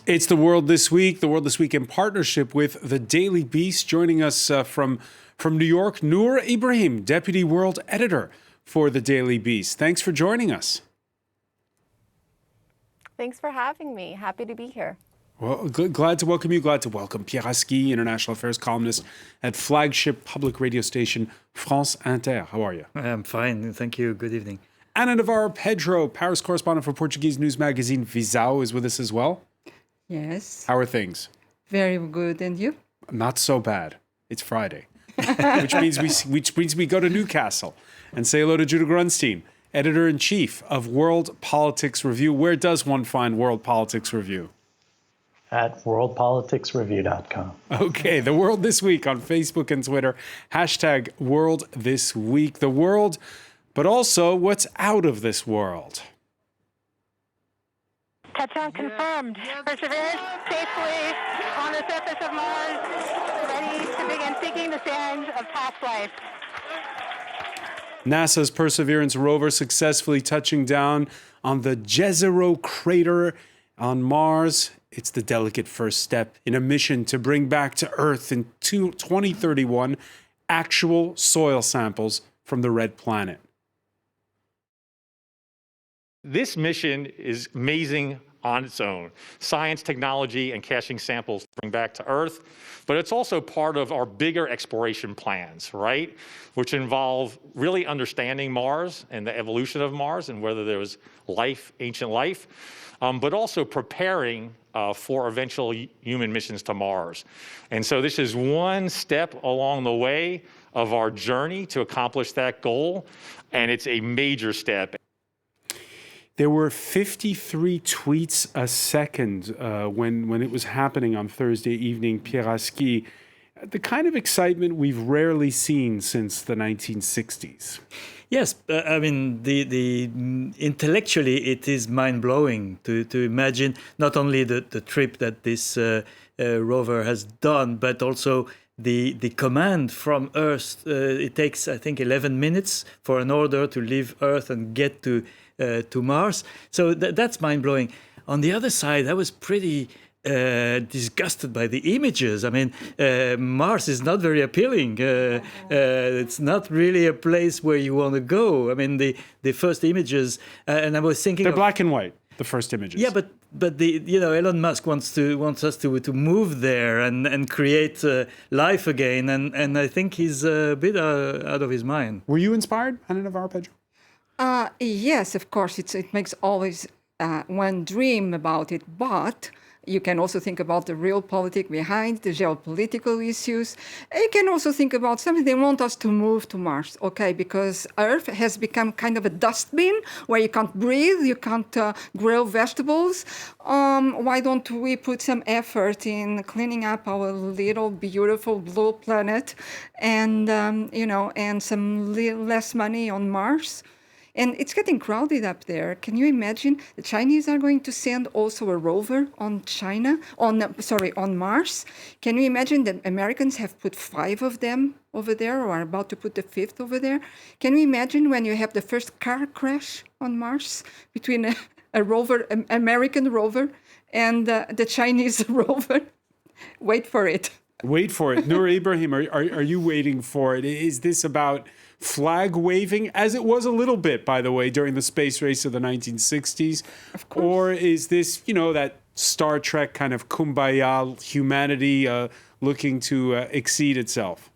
It's The World This Week. The World This Week in partnership with The Daily Beast. Joining us from New York, Noor Ibrahim, Deputy World Editor for The Daily Beast. Thanks for joining us. Thanks for having me. Happy to be here. Well, glad to welcome you. Glad to welcome Pierre Aski, international affairs columnist at flagship public radio station France Inter. How are you? I'm fine. Thank you. Good evening. Ana Navarro Pedro, Paris correspondent for Portuguese news magazine Visão, is with us as well. Yes. How are things? Very good. And you? Not so bad. It's Friday, which means we go to Newcastle and say hello to Judah Grunstein, editor-in-chief of World Politics Review. Where does one find World Politics Review? At worldpoliticsreview.com. Okay, The World This Week on Facebook and Twitter. Hashtag World This Week. The world, but also what's out of this world. Touchdown confirmed. Perseverance safely on the surface of Mars, ready to begin seeking the sands of past life. NASA's Perseverance rover successfully touching down on the Jezero crater on Mars. It's the delicate first step in a mission to bring back to Earth in 2031 actual soil samples from the red planet. This mission is amazing on its own. Science, technology, and caching samples to bring back to Earth. But it's also part of our bigger exploration plans, right? Which involve really understanding Mars and the evolution of Mars and whether there was life, ancient life, but also preparing for eventual human missions to Mars. And so this is one step along the way of our journey to accomplish that goal. And it's a major step. There were 53 tweets a second when it was happening on Thursday evening, Pierre Aski. The kind of excitement we've rarely seen since the 1960s. Yes, I mean, the intellectually, it is mind-blowing to imagine not only the trip that this rover has done, but also the command from Earth. It takes, I think, 11 minutes for an order to leave Earth and get to Mars. So that's mind-blowing. On the other side, I was pretty disgusted by the images. I mean, Mars is not very appealing. It's not really a place where you want to go. I mean, the first images, and I was thinking they're black and white. The first images. Yeah, but Elon Musk wants us to move there and create life again, and I think he's a bit out of his mind. Were you inspired, Ana Navarro Pedro? Yes, of course. It makes always one dream about it, but you can also think about the real politics behind the geopolitical issues. You can also think about something they want us to move to Mars, okay? Because Earth has become kind of a dustbin where you can't breathe, you can't grow vegetables. Why don't we put some effort in cleaning up our little beautiful blue planet, and and some less money on Mars? And it's getting crowded up there. Can you imagine? The Chinese are going to send also a rover on Mars. Can you imagine that Americans have put 5 of them over there, or are about to put the 5th over there? Can you imagine when you have the first car crash on Mars between a rover, an American rover, and the Chinese rover? Wait for it. Wait for it. Noor Ibrahim, are you waiting for it? Is this about flag waving, as it was a little bit, by the way, during the space race of the 1960s? Of course. Or is this, that Star Trek kind of kumbaya humanity looking to exceed itself?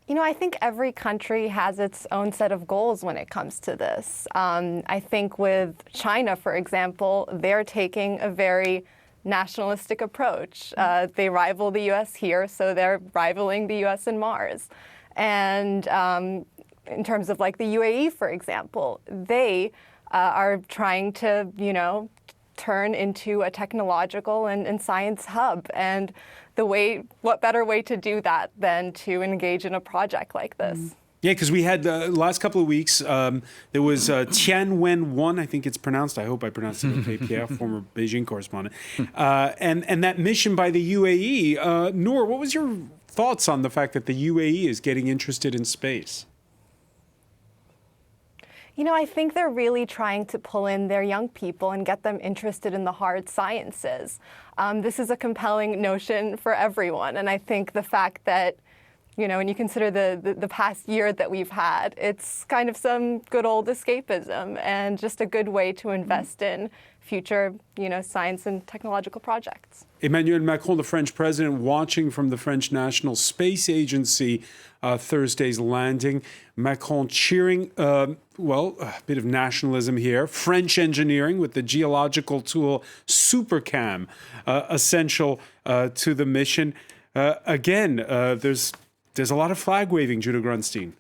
I think every country has its own set of goals when it comes to this. I think with China, for example, they're taking a very nationalistic approach. They rival the U.S. here, so they're rivaling the U.S. in Mars. And in terms of like the UAE, for example, they are trying to, turn into a technological and science hub. And what better way to do that than to engage in a project like this? Yeah, because we had the last couple of weeks, there was Tianwen-1, I think it's pronounced. I hope I pronounced it okay, Pierre, former Beijing correspondent. And that mission by the UAE. Noor, what was your thoughts on the fact that the UAE is getting interested in space? I think they're really trying to pull in their young people and get them interested in the hard sciences. This is a compelling notion for everyone. And I think the fact that, when you consider the past year that we've had, it's kind of some good old escapism and just a good way to invest in future, science and technological projects. Emmanuel Macron, the French president, watching from the French National Space Agency Thursday's landing. Macron cheering, a bit of nationalism here. French engineering with the geological tool SuperCam, essential to the mission. Again, there's a lot of flag waving, Judah Grunstein.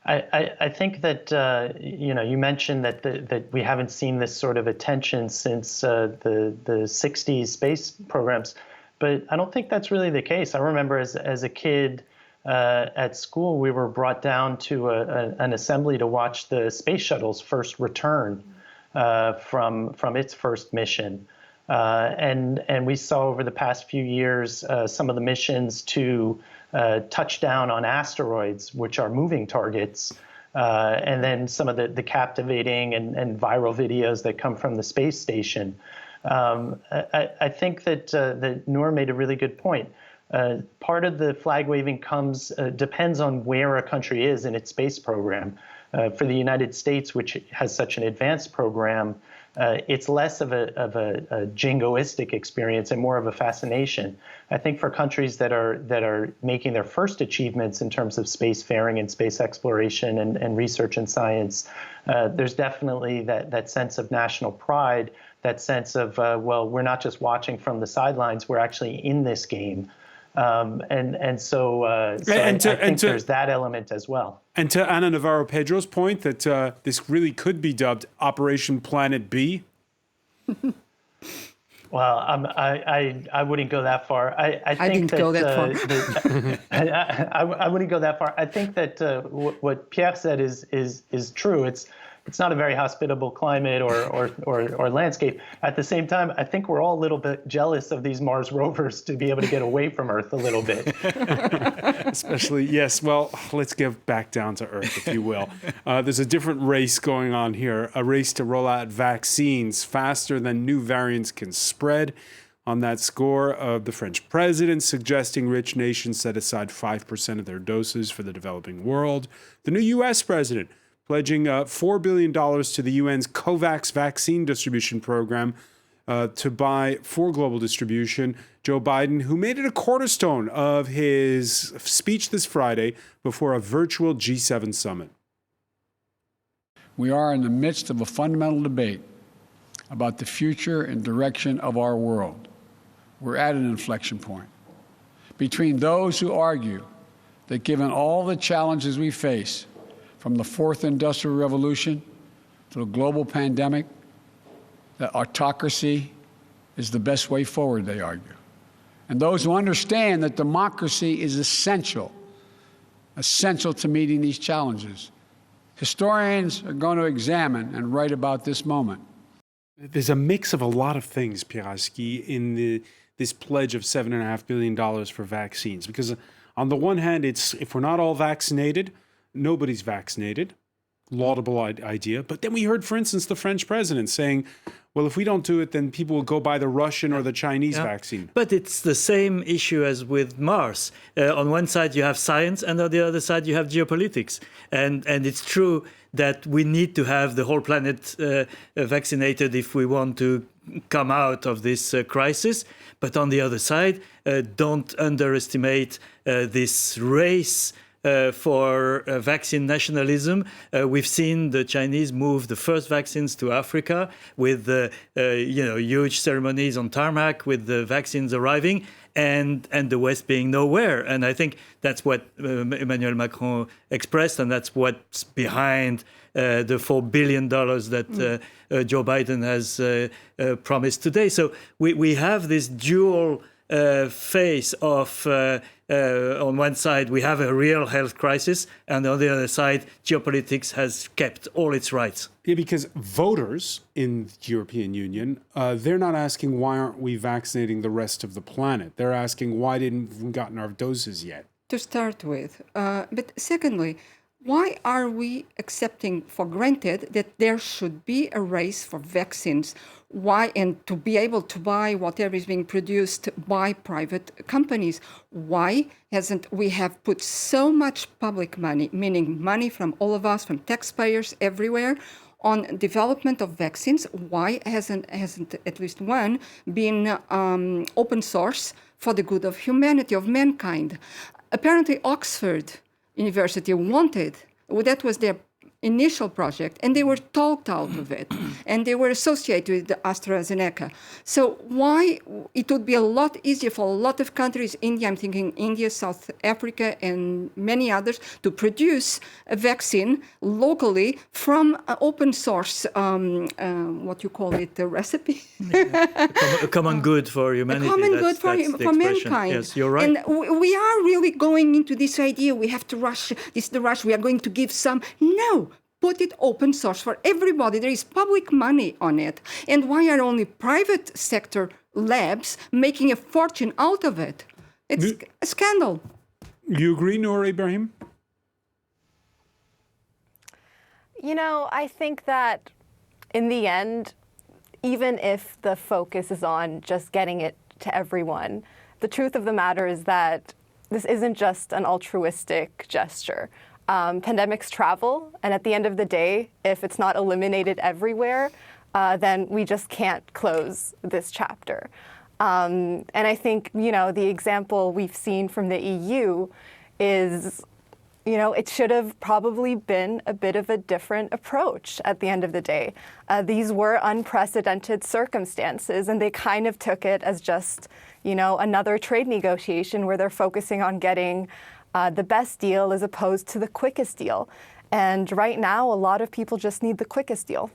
I think that you mentioned that we haven't seen this sort of attention since the 60s space programs, but I don't think that's really the case. I remember as a kid at school, we were brought down to an assembly to watch the space shuttle's first return from its first mission. And we saw over the past few years some of the missions to touch down on asteroids, which are moving targets, and then some of the captivating and viral videos that come from the space station. I think that Noor made a really good point. Part of the flag waving depends on where a country is in its space program. For the United States, which has such an advanced program, it's less of a jingoistic experience and more of a fascination. I think for countries that are making their first achievements in terms of spacefaring and space exploration and research and science, there's definitely that sense of national pride, that sense of, we're not just watching from the sidelines, we're actually in this game. So I think there's that element as well. And to Ana Navarro-Pedro's point that this really could be dubbed Operation Planet B. Well, I wouldn't go that far. I didn't go that far. I wouldn't go that far. I think that what Pierre said is true. It's not a very hospitable climate or landscape. At the same time, I think we're all a little bit jealous of these Mars rovers to be able to get away from Earth a little bit. Especially, yes. Well, let's get back down to Earth, if you will. There's a different race going on here, a race to roll out vaccines faster than new variants can spread. On that score, the French president suggesting rich nations set aside 5% of their doses for the developing world. The new U.S. president pledging $4 billion to the UN's Covax vaccine distribution program to buy for global distribution. Joe Biden, who made it a cornerstone of his speech this Friday before a virtual G7 summit. We are in the midst of a fundamental debate about the future and direction of our world. We're at an inflection point between those who argue that given all the challenges we face, from the fourth industrial revolution to the global pandemic, that autocracy is the best way forward, they argue. And those who understand that democracy is essential to meeting these challenges. Historians are going to examine and write about this moment. There's a mix of a lot of things, Pieraski, in this pledge of $7.5 billion for vaccines. Because on the one hand, it's if we're not all vaccinated, nobody's vaccinated. Laudable idea. But then we heard, for instance, the French president saying, well, if we don't do it, then people will go buy the Russian or the Chinese vaccine. But it's the same issue as with Mars. On one side, you have science, and on the other side, you have geopolitics. And it's true that we need to have the whole planet vaccinated if we want to come out of this crisis. But on the other side, don't underestimate this race for vaccine nationalism. We've seen the Chinese move the first vaccines to Africa with huge ceremonies on tarmac with the vaccines arriving and the West being nowhere. And I think that's what Emmanuel Macron expressed, and that's what's behind the $4 billion that Joe Biden has promised today. So we have this dual face of on one side, we have a real health crisis, and on the other side, geopolitics has kept all its rights. Yeah, because voters in the European Union, they're not asking why aren't we vaccinating the rest of the planet. They're asking why didn't we gotten our doses yet. to start with. But secondly, why are we accepting for granted that there should be a race for vaccines? Why, and to be able to buy whatever is being produced by private companies? Why hasn't we have put so much public money, meaning money from all of us, from taxpayers everywhere, on development of vaccines? Why hasn't at least one been open source for the good of humanity, of mankind? Apparently, Oxford University wanted, that was their initial project, and they were talked out of it, and they were associated with the AstraZeneca. So why it would be a lot easier for a lot of countries, India, I'm thinking India, South Africa, and many others, to produce a vaccine locally from open source, what you call it, a recipe? A common good for humanity. A common good that's for mankind. Yes, you're right. And we are really going into this idea, we have to rush, this is the rush, we are going to give some. No. Put it open source for everybody. There is public money on it. And why are only private sector labs making a fortune out of it? It's a scandal. You agree, Noor Ibrahim? You know, I think that in the end, even if the focus is on just getting it to everyone, the truth of the matter is that this isn't just an altruistic gesture. Pandemics travel, and at the end of the day, if it's not eliminated everywhere, then we just can't close this chapter. And I think, you know, the example we've seen from the EU is, you know, it should have probably been a bit of a different approach at the end of the day. These were unprecedented circumstances, and they kind of took it as just, you know, another trade negotiation where they're focusing on getting the best deal as opposed to the quickest deal. And right now, a lot of people just need the quickest deal.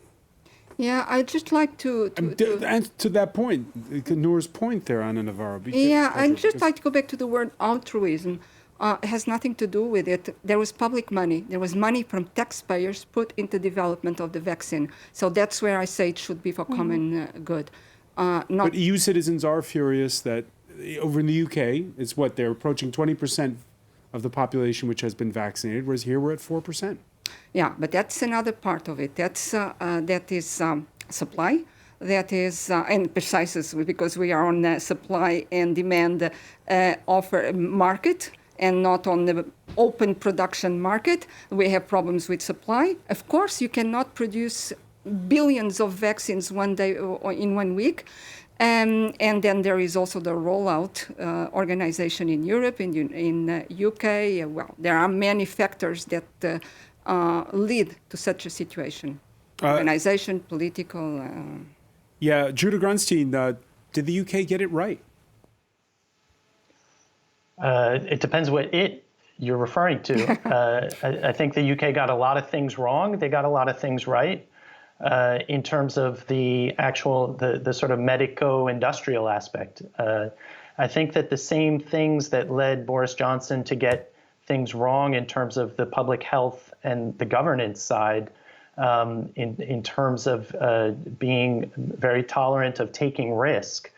Yeah, I'd just like to And to that point, Noor's point there, Ana Navarro. I'd just like to go back to the word altruism. It has nothing to do with it. There was public money. There was money from taxpayers put into development of the vaccine. So that's where I say it should be for common good. But EU citizens are furious that over in the UK, it's what, they're approaching 20% of the population which has been vaccinated, whereas here we're at 4%. Yeah, but that's another part of it. That is supply. That is, and precisely because we are on the supply and demand offer market and not on the open production market. We have problems with supply. Of course, you cannot produce billions of vaccines one day or in 1 week. And then there is also the rollout organization in Europe, in UK. Well, there are many factors that lead to such a situation. Organization, political. Yeah, Judah Grunstein, did the UK get it right? It depends what you're referring to. I think the UK got a lot of things wrong. They got a lot of things right. In terms of the actual, the sort of medico-industrial aspect. I think that the same things that led Boris Johnson to get things wrong in terms of the public health and the governance side, in terms of being very tolerant of taking risk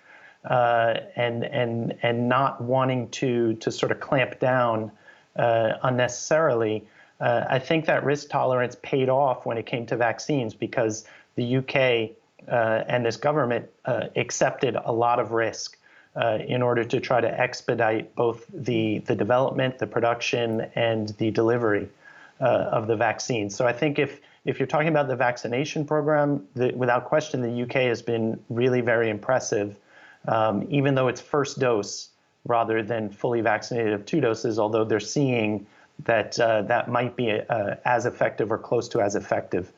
and not wanting to sort of clamp down unnecessarily. I think that risk tolerance paid off when it came to vaccines because the UK and this government accepted a lot of risk in order to try to expedite both the development, the production, and the delivery of the vaccine. So I think if you're talking about the vaccination program, without question, the UK has been really very impressive, even though it's first dose rather than fully vaccinated of 2 doses, although they're seeing that that might be as effective or close to as effective.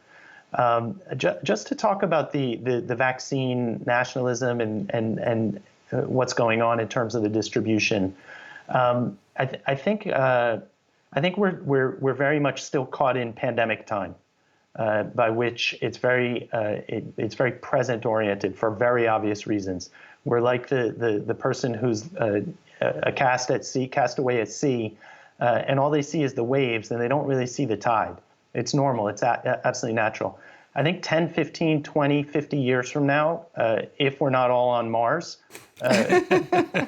Just to talk about the vaccine nationalism and what's going on in terms of the distribution, I think we're very much still caught in pandemic time, by which it's very present oriented for very obvious reasons. We're like the person who's a castaway at sea. And all they see is the waves, and they don't really see the tide. It's normal. It's absolutely natural. I think 10, 15, 20, 50 years from now, if we're not all on Mars,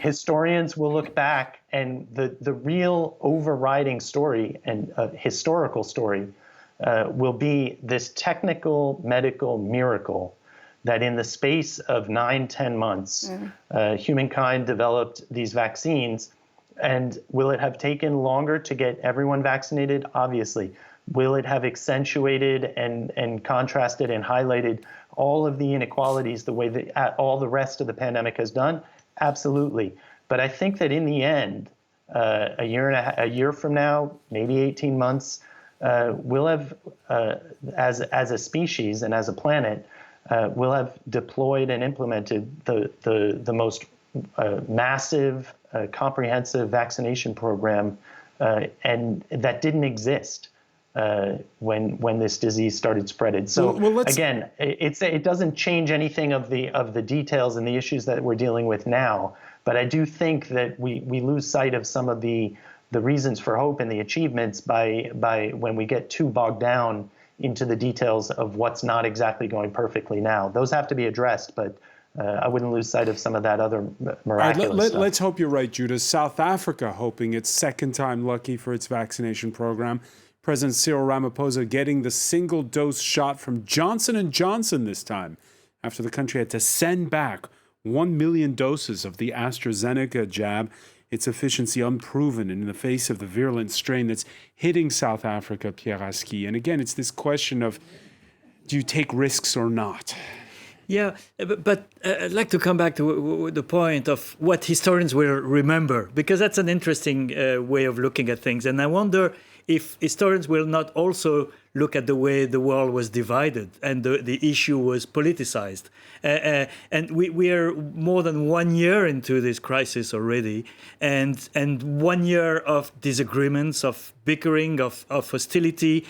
historians will look back and the real overriding story and historical story will be this technical medical miracle that in the space of 9-10 months, humankind developed these vaccines. And will it have taken longer to get everyone vaccinated? Obviously. Will it have accentuated and contrasted and highlighted all of the inequalities the way that all the rest of the pandemic has done? Absolutely. But I think that in the end, a year from now, maybe 18 months, we'll have, as a species and as a planet, we'll have deployed and implemented the most massive, comprehensive vaccination program, and that didn't exist when this disease started spreading. So again, it doesn't change anything of the details and the issues that we're dealing with now. But I do think that we lose sight of some of the reasons for hope and the achievements by when we get too bogged down into the details of what's not exactly going perfectly now. Those have to be addressed, but I wouldn't lose sight of some of that other miraculous stuff. Let's hope you're right, Judah. South Africa hoping its second time lucky for its vaccination program. President Cyril Ramaphosa getting the single-dose shot from Johnson & Johnson this time, after the country had to send back 1 million doses of the AstraZeneca jab, its efficiency unproven in the face of the virulent strain that's hitting South Africa, Pierre Aski. And again, it's this question of, do you take risks or not? Yeah, but I'd like to come back to the point of what historians will remember, because that's an interesting way of looking at things. And I wonder if historians will not also look at the way the world was divided and the issue was politicized. And we are more than 1 year into this crisis already, and 1 year of disagreements, of bickering, of hostility.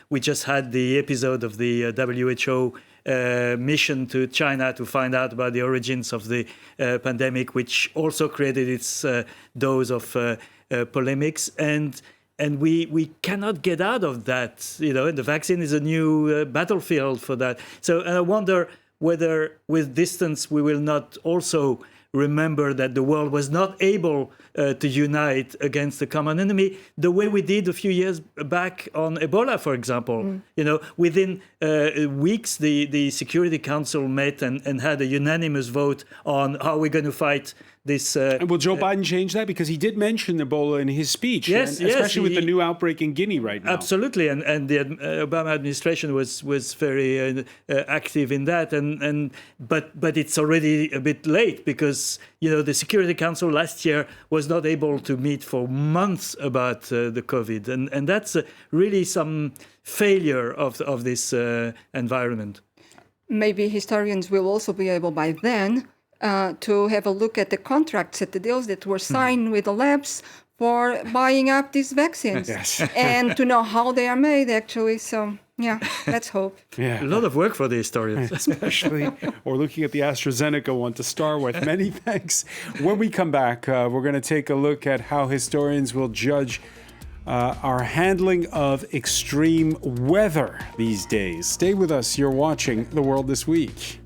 We just had the episode of the WHO mission to China to find out about the origins of the pandemic, which also created its dose of polemics. And we cannot get out of that. You know, the vaccine is a new battlefield for that. So I wonder whether with distance we will not also remember that the world was not able to unite against the common enemy the way we did a few years back on Ebola, for example. You know, within weeks, the Security Council met and had a unanimous vote on how we're going to fight this. Will Joe Biden change that? Because he did mention Ebola in his speech, especially with the new outbreak in Guinea right now. Absolutely, and the Obama administration was very active in that, but it's already a bit late, because the Security Council last year was not able to meet for months about the COVID, and that's really some failure of this environment. Maybe historians will also be able by then to have a look at the contracts, at the deals that were signed with the labs for buying up these vaccines, and to know how they are made, actually. So, yeah, let's hope. A lot of work for the historians. Especially, or looking at the AstraZeneca one to start with. Many thanks. When we come back, we're going to take a look at how historians will judge our handling of extreme weather these days. Stay with us. You're watching The World This Week.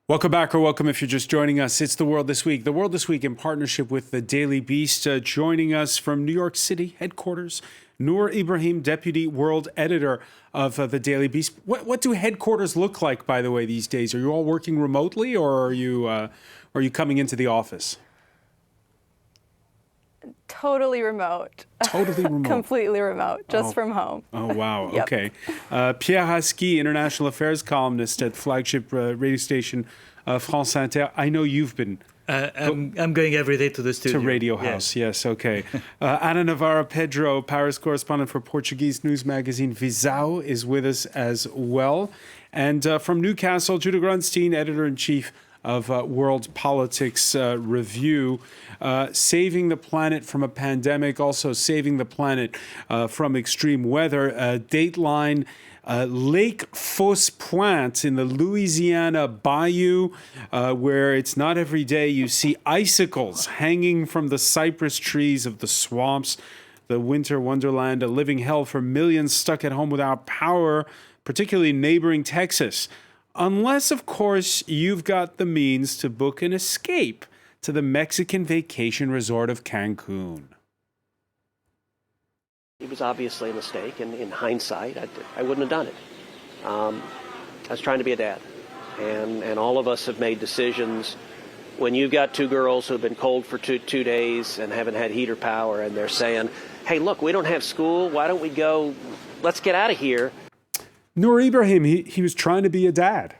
Welcome back, or welcome if you're just joining us. It's The World This Week. The World This Week in partnership with The Daily Beast. Joining us from New York City headquarters, Noor Ibrahim, Deputy World Editor of The Daily Beast. What do headquarters look like, by the way, these days? Are you all working remotely, or are you coming into the office? Totally remote. Totally remote. Completely remote, just from home. Oh, wow. Yep. Okay. Pierre Aski, international affairs columnist at flagship radio station France Inter. I know you've been... I'm going every day to the studio. To Radio House, yes, okay. Ana Navarra Pedro, Paris correspondent for Portuguese news magazine Visão, is with us as well. And from Newcastle, Judah Grunstein, editor-in-chief of World Politics Review. Saving the planet from a pandemic, also saving the planet from extreme weather. Dateline. Lake Fausse Pointe in the Louisiana Bayou, where it's not every day you see icicles hanging from the cypress trees of the swamps. The winter wonderland, a living hell for millions stuck at home without power, particularly neighboring Texas. Unless, of course, you've got the means to book an escape to the Mexican vacation resort of Cancun. It was obviously a mistake, and in hindsight, I wouldn't have done it. I was trying to be a dad, and all of us have made decisions. When you've got two girls who have been cold for two days and haven't had heater power, and they're saying, hey, look, we don't have school, why don't we go, let's get out of here. Noor Ibrahim, he was trying to be a dad.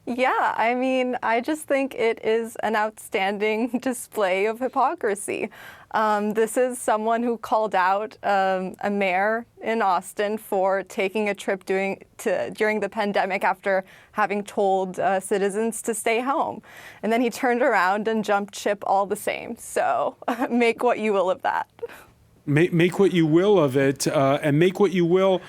Yeah, I mean, I just think it is an outstanding display of hypocrisy. This is someone who called out a mayor in Austin for taking a trip during the pandemic after having told citizens to stay home. And then he turned around and jumped ship all the same. So make what you will of that. Make what you will of it, and make what you will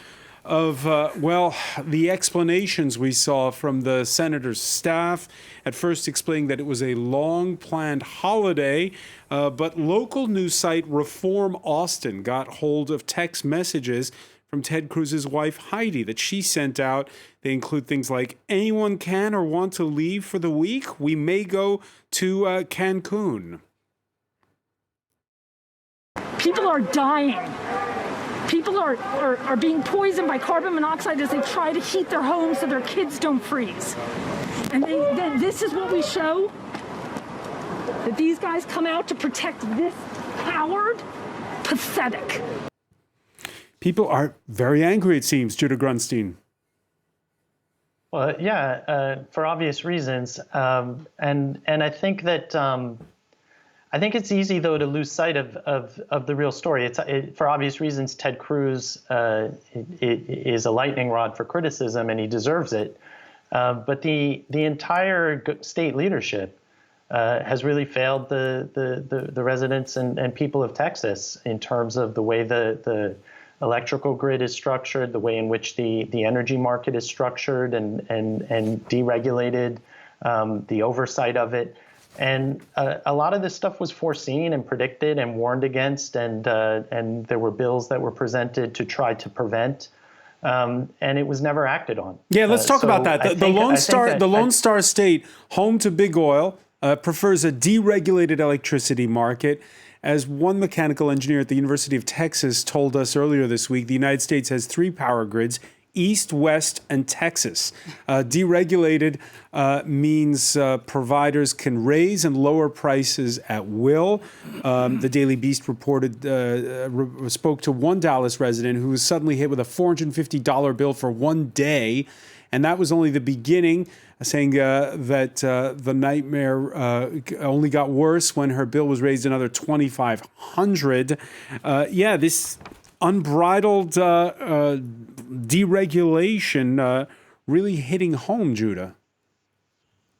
of, the explanations we saw from the senator's staff, at first explaining that it was a long-planned holiday, but local news site Reform Austin got hold of text messages from Ted Cruz's wife, Heidi, that she sent out. They include things like, anyone can or want to leave for the week? We may go to Cancun. People are dying. People are being poisoned by carbon monoxide as they try to heat their homes so their kids don't freeze. And this is what we show? That these guys come out to protect this coward? Pathetic. People are very angry, it seems, Judah Grunstein. Well, yeah, for obvious reasons. And I think that I think it's easy, though, to lose sight of the real story. For obvious reasons, Ted Cruz is a lightning rod for criticism, and he deserves it. But the entire state leadership has really failed the residents and people of Texas in terms of the way the electrical grid is structured, the way in which the energy market is structured and deregulated, the oversight of it. And a lot of this stuff was foreseen and predicted and warned against, and there were bills that were presented to try to prevent, and it was never acted on. Yeah, let's talk about that. The Lone Star State, home to big oil, prefers a deregulated electricity market. As one mechanical engineer at the University of Texas told us earlier this week, the United States has 3 power grids: East, West, and Texas. Deregulated means providers can raise and lower prices at will. The Daily Beast reported, spoke to one Dallas resident who was suddenly hit with a $450 bill for one day. And that was only the beginning, saying that the nightmare only got worse when her bill was raised another $2,500. This unbridled deregulation really hitting home, Judah.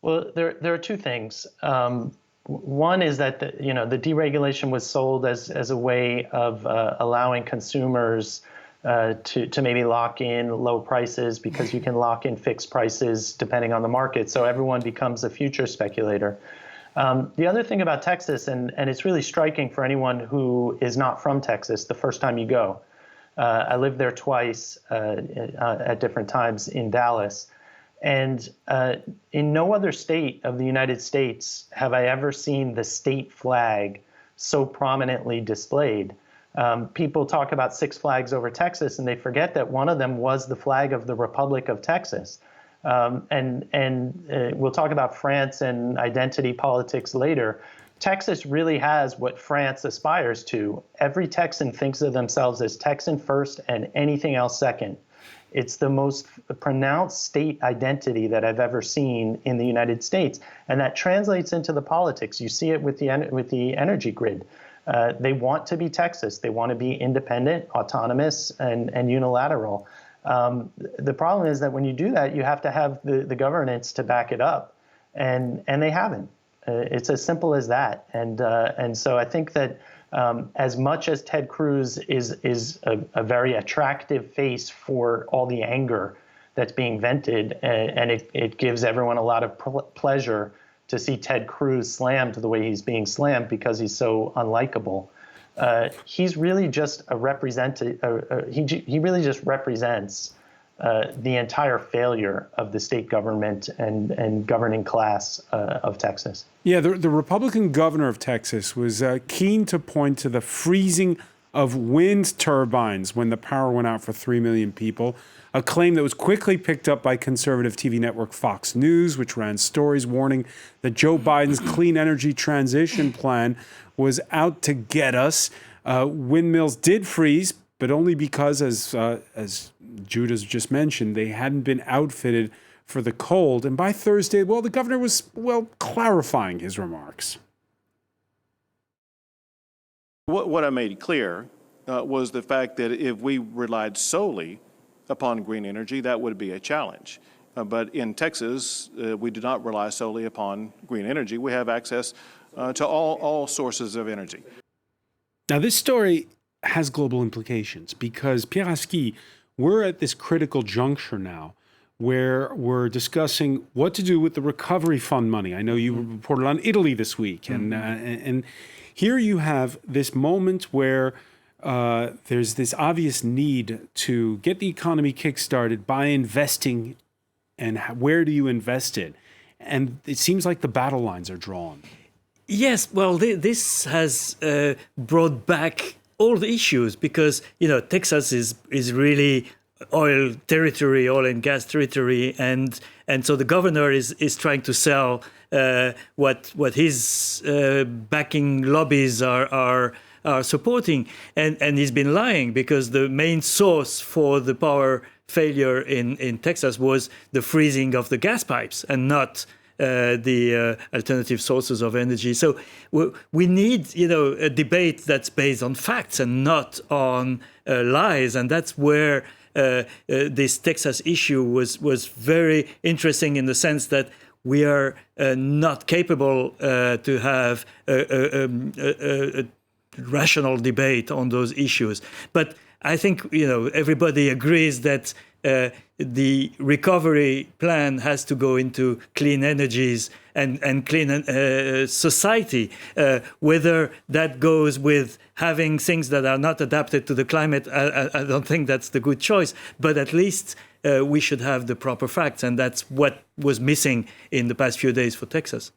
Well, there are two things. One is that the deregulation was sold as a way of allowing consumers to maybe lock in low prices, because you can lock in fixed prices depending on the market. So everyone becomes a future speculator. The other thing about Texas, and it's really striking for anyone who is not from Texas the first time you go. I lived there twice at different times in Dallas. And in no other state of the United States have I ever seen the state flag so prominently displayed. People talk about 6 flags over Texas, and they forget that one of them was the flag of the Republic of Texas. And we'll talk about France and identity politics later. Texas really has what France aspires to. Every Texan thinks of themselves as Texan first and anything else second. It's the most pronounced state identity that I've ever seen in the United States. And that translates into the politics. You see it with the energy grid. They want to be Texas. They want to be independent, autonomous, and unilateral. The problem is that when you do that, you have to have the governance to back it up, and they haven't. It's as simple as that. And so I think that as much as Ted Cruz is a very attractive face for all the anger that's being vented, and it gives everyone a lot of pleasure to see Ted Cruz slammed the way he's being slammed because he's so unlikable. He's really just a representative. He really just represents the entire failure of the state government and governing class of Texas. Yeah, the Republican governor of Texas was keen to point to the freezing of wind turbines when the power went out for 3 million people, a claim that was quickly picked up by conservative TV network Fox News, which ran stories warning that Joe Biden's clean energy transition plan was out to get us. Windmills did freeze, but only because, as Judah's just mentioned, they hadn't been outfitted for the cold. And by Thursday, well, the governor was, clarifying his remarks. What I made clear was the fact that if we relied solely upon green energy, that would be a challenge. But in Texas, we do not rely solely upon green energy. We have access to all sources of energy. Now, this story has global implications because, Pierre Aski, we're at this critical juncture now where we're discussing what to do with the recovery fund money. I know you reported on Italy this week, and here you have this moment where there's this obvious need to get the economy kickstarted by investing, and where do you invest it? And it seems like the battle lines are drawn. Yes, well, this has brought back all the issues because, Texas is really oil territory, oil and gas territory, and so the governor is trying to sell what his backing lobbies are supporting, and he's been lying because the main source for the power failure in Texas was the freezing of the gas pipes and not the alternative sources of energy. So we need, a debate that's based on facts and not on lies, and that's where this Texas issue was very interesting in the sense that we are not capable to have a rational debate on those issues. But I think everybody agrees that the recovery plan has to go into clean energies and clean society. Whether that goes with having things that are not adapted to the climate, I don't think that's the good choice. But at least we should have the proper facts, and that's what was missing in the past few days for Texas.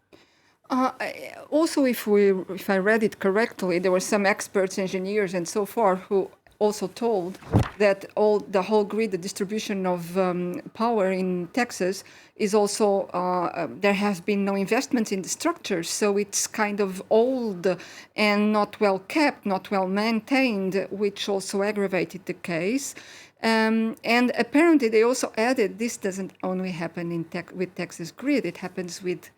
Also, if I read it correctly, there were some experts, engineers, and so forth who also told that the whole grid, the distribution of power in Texas is also, there has been no investment in the structures. So it's kind of old and not well kept, not well maintained, which also aggravated the case. And apparently they also added this doesn't only happen with Texas grid, it happens with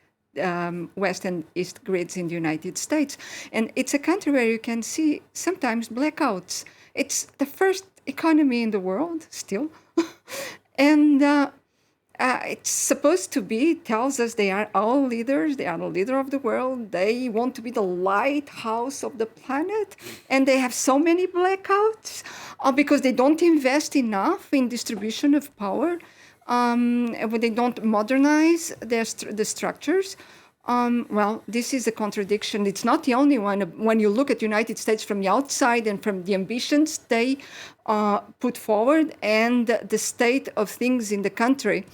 West and East grids in the United States. And it's a country where you can see sometimes blackouts. It's the first economy in the world still. And it's supposed to be, tells us they are all leaders. They are the leader of the world. They want to be the lighthouse of the planet. And they have so many blackouts because they don't invest enough in distribution of power. When they don't modernize the structures. Well, this is a contradiction. It's not the only one. When you look at the United States from the outside and from the ambitions they put forward and the state of things in the country.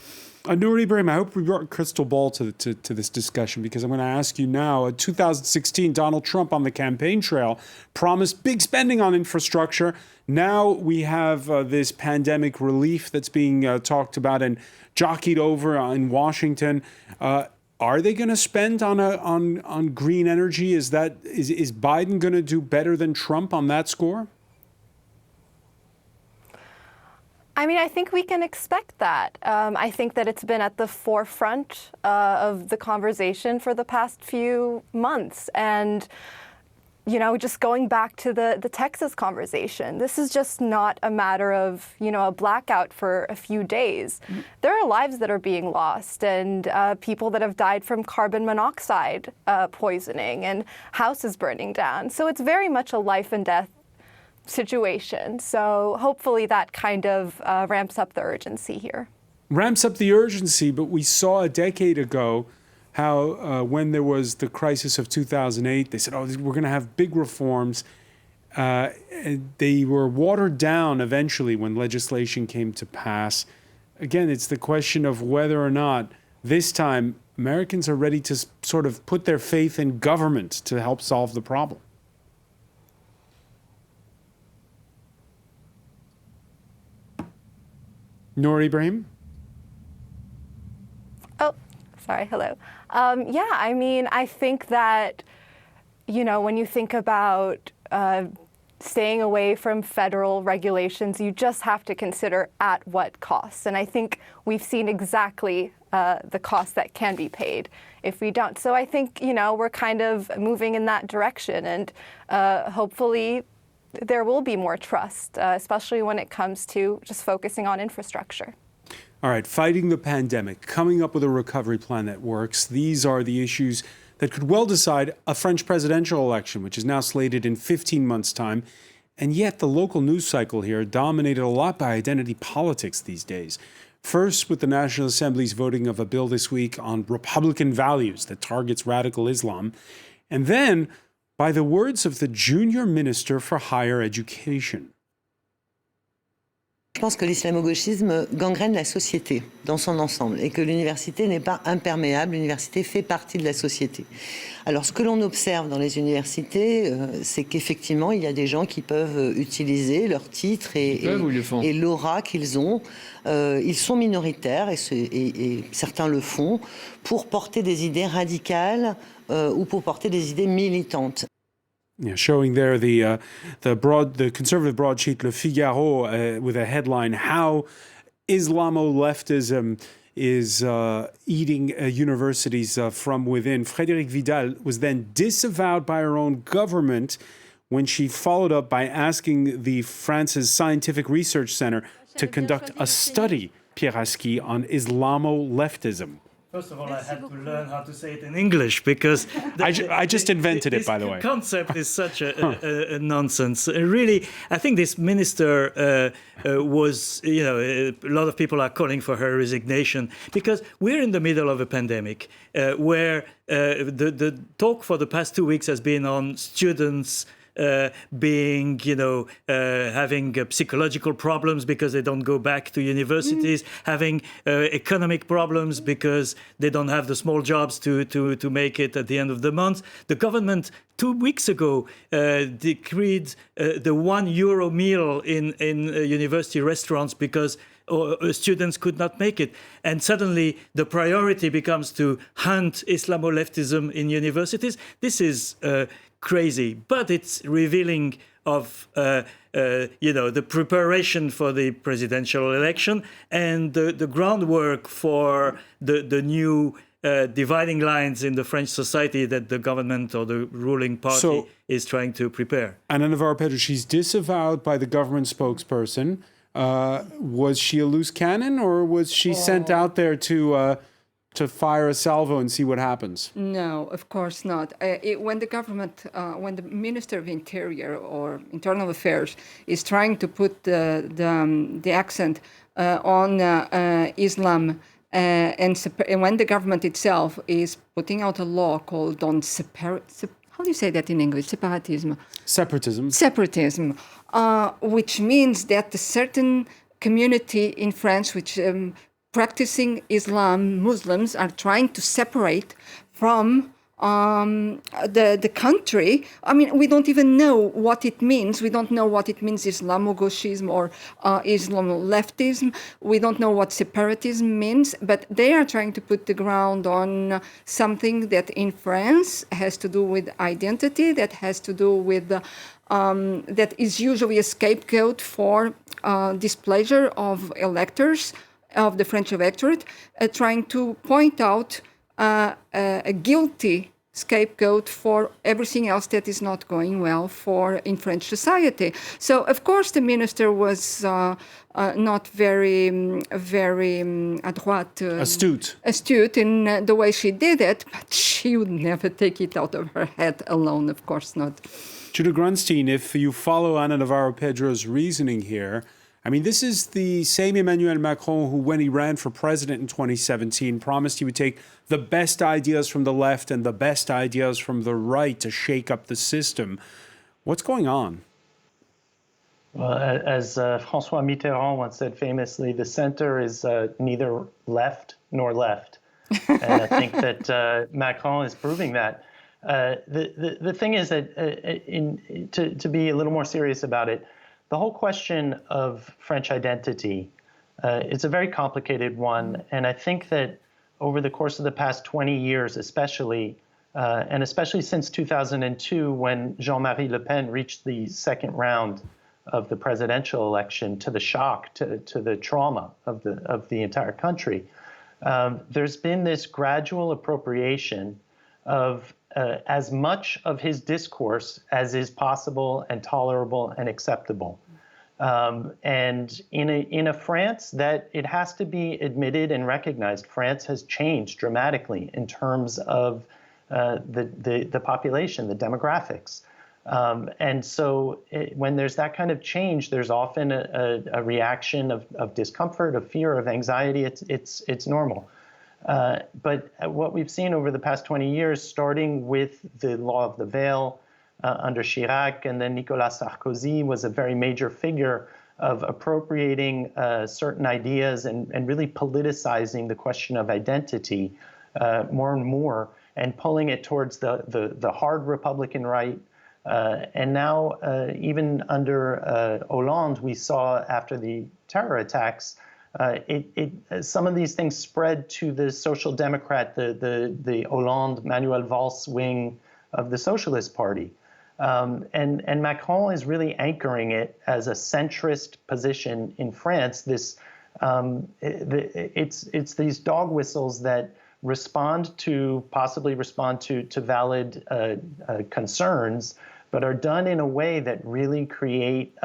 Noor Ibrahim, I hope we brought a crystal ball to this discussion, because I'm going to ask you now. In 2016, Donald Trump on the campaign trail promised big spending on infrastructure. Now we have this pandemic relief that's being talked about and jockeyed over in Washington. Are they going to spend on green energy? Is Biden going to do better than Trump on that score? I mean, I think we can expect that. I think that it's been at the forefront of the conversation for the past few months. And just going back to the Texas conversation, this is just not a matter of, a blackout for a few days. There are lives that are being lost and people that have died from carbon monoxide poisoning and houses burning down. So it's very much a life and death situation. So hopefully that kind of ramps up the urgency here. Ramps up the urgency, but we saw a decade ago how when there was the crisis of 2008, they said, we're going to have big reforms. They were watered down eventually when legislation came to pass. Again, it's the question of whether or not this time Americans are ready to sort of put their faith in government to help solve the problem. Noor Ibrahim? Oh, sorry. Hello. I think that, when you think about staying away from federal regulations, you just have to consider at what cost. And I think we've seen exactly the cost that can be paid if we don't. So I think, we're kind of moving in that direction. And hopefully there will be more trust, especially when it comes to just focusing on infrastructure. All right, fighting the pandemic, coming up with a recovery plan that works. These are the issues that could well decide a French presidential election, which is now slated in 15 months' time. And yet the local news cycle here dominated a lot by identity politics these days. First, with the National Assembly's voting of a bill this week on Republican values that targets radical Islam. And then by the words of the junior minister for higher education. Je pense que l'islamo-gauchisme gangrène la société dans son ensemble et que l'université n'est pas imperméable, l'université fait partie de la société. Alors ce que l'on observe dans les universités, c'est qu'effectivement il y a des gens qui peuvent utiliser leur titre et l'aura qu'ils ont. Ils sont minoritaires et certains le font pour porter des idées radicales ou pour porter des idées militantes. Yeah, showing there the conservative broadsheet Le Figaro with a headline, How Islamo-leftism is eating universities from within. Frédérique Vidal was then disavowed by her own government when she followed up by asking the France's Scientific Research Center to conduct a study, Pierre Aski, on Islamo-leftism. First of all, I had to learn how to say it in English because I just invented it, by the way. The concept is such a nonsense. Really, I think this minister was, a lot of people are calling for her resignation because we're in the middle of a pandemic where the talk for the past 2 weeks has been on students being, having psychological problems because they don't go back to universities, having economic problems because they don't have the small jobs to make it at the end of the month. The government 2 weeks ago decreed the €1 meal in university restaurants because students could not make it. And suddenly the priority becomes to hunt Islamo-leftism in universities. This is crazy, but it's revealing of the preparation for the presidential election and the groundwork for the new dividing lines in the French society that the government or the ruling party is trying to prepare. Anna Navarro-Petro, she's disavowed by the government spokesperson. Was she a loose cannon, or was she sent out there to fire a salvo and see what happens? No, of course not. When the government, when the Minister of Interior or Internal Affairs is trying to put the accent on Islam, and when the government itself is putting out a law called on how do you say that in English? Separatism. Separatism, which means that a certain community in France, which practicing Islam, Muslims are trying to separate from the country. I mean, we don't even know what it means. We don't know what it means, Islamo-gauchism or Islamo-leftism. We don't know what separatism means, but they are trying to put the ground on something that in France has to do with identity, that has to do with that is usually a scapegoat for displeasure of electors, of the French electorate, trying to point out a guilty scapegoat for everything else that is not going well in French society. So, of course, the minister was not very astute in the way she did it, but she would never take it out of her head alone, of course not. Judah Grunstein, if you follow Ana Navarro Pedro's reasoning here, I mean, this is the same Emmanuel Macron who, when he ran for president in 2017, promised he would take the best ideas from the left and the best ideas from the right to shake up the system. What's going on? Well, as François Mitterrand once said famously, the center is neither left nor left. And I think that Macron is proving that. The thing is that, to be a little more serious about it, the whole question of French identity is a very complicated one. And I think that over the course of the past 20 years, especially, and especially since 2002, when Jean-Marie Le Pen reached the second round of the presidential election, to the shock, to the trauma of the entire country, there's been this gradual appropriation of as much of his discourse as is possible and tolerable and acceptable. And in a France that, it has to be admitted and recognized, France has changed dramatically in terms of the population, the demographics. And so when there's that kind of change, there's often a reaction of discomfort, of fear, of anxiety. It's normal. But what we've seen over the past 20 years, starting with the law of the veil under Chirac, and then Nicolas Sarkozy was a very major figure of appropriating certain ideas and really politicizing the question of identity more and more, and pulling it towards the hard Republican right. And now, even under Hollande, we saw after the terror attacks, some of these things spread to the Social Democrat, the Hollande, Manuel Valls wing of the Socialist Party. And Macron is really anchoring it as a centrist position in France. It's these dog whistles that possibly respond to valid concerns, but are done in a way that really create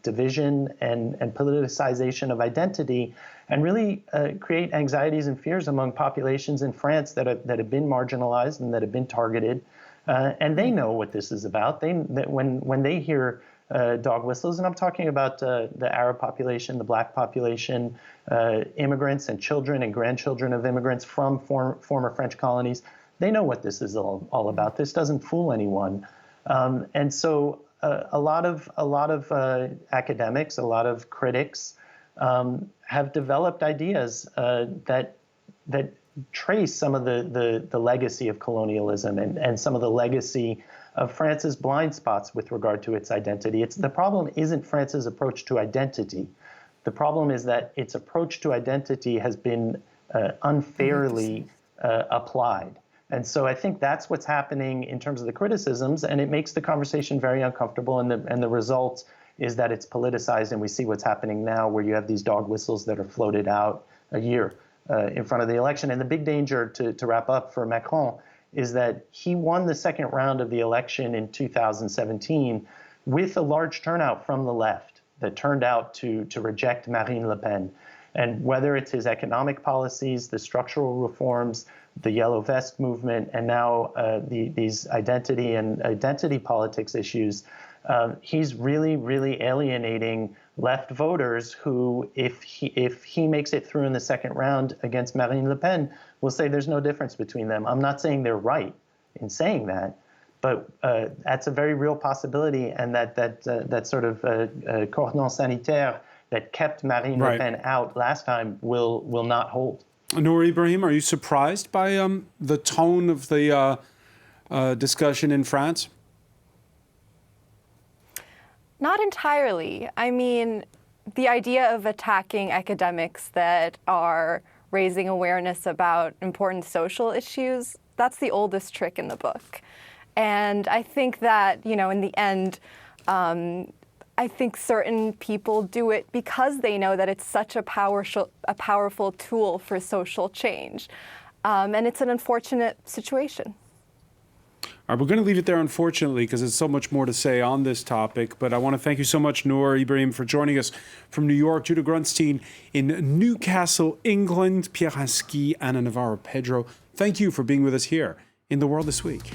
division and politicization of identity, and really create anxieties and fears among populations in France that have been marginalized and that have been targeted. And they know what this is about. When they hear dog whistles, and I'm talking about the Arab population, the Black population, immigrants and children and grandchildren of immigrants from former French colonies, they know what this is all about. This doesn't fool anyone. And so a lot of academics, a lot of critics have developed ideas that trace some of the legacy of colonialism and some of the legacy of France's blind spots with regard to its identity. The problem isn't France's approach to identity. The problem is that its approach to identity has been unfairly applied. And so I think that's what's happening in terms of the criticisms, and it makes the conversation very uncomfortable, and the result is that it's politicized, and we see what's happening now, where you have these dog whistles that are floated out a year in front of the election. And the big danger, to wrap up, for Macron is that he won the second round of the election in 2017 with a large turnout from the left that turned out to reject Marine Le Pen. And whether it's his economic policies, the structural reforms, the Yellow Vest movement, and now these identity politics issues, he's really, really alienating left voters who, if he makes it through in the second round against Marine Le Pen, will say there's no difference between them. I'm not saying they're right in saying that, but that's a very real possibility, and that sort of cordon sanitaire that kept Marine Le Pen out last time will not hold. Noor Ibrahim, are you surprised by the tone of the discussion in France? Not entirely. I mean, the idea of attacking academics that are raising awareness about important social issues, that's the oldest trick in the book. And I think that, in the end, I think certain people do it because they know that it's such a powerful tool for social change. And it's an unfortunate situation. All right, we're going to leave it there, unfortunately, because there's so much more to say on this topic. But I want to thank you so much, Noor Ibrahim, for joining us from New York, Judah Grunstein in Newcastle, England, Pierre Haski, Anna Navarro Pedro. Thank you for being with us here in The World This Week.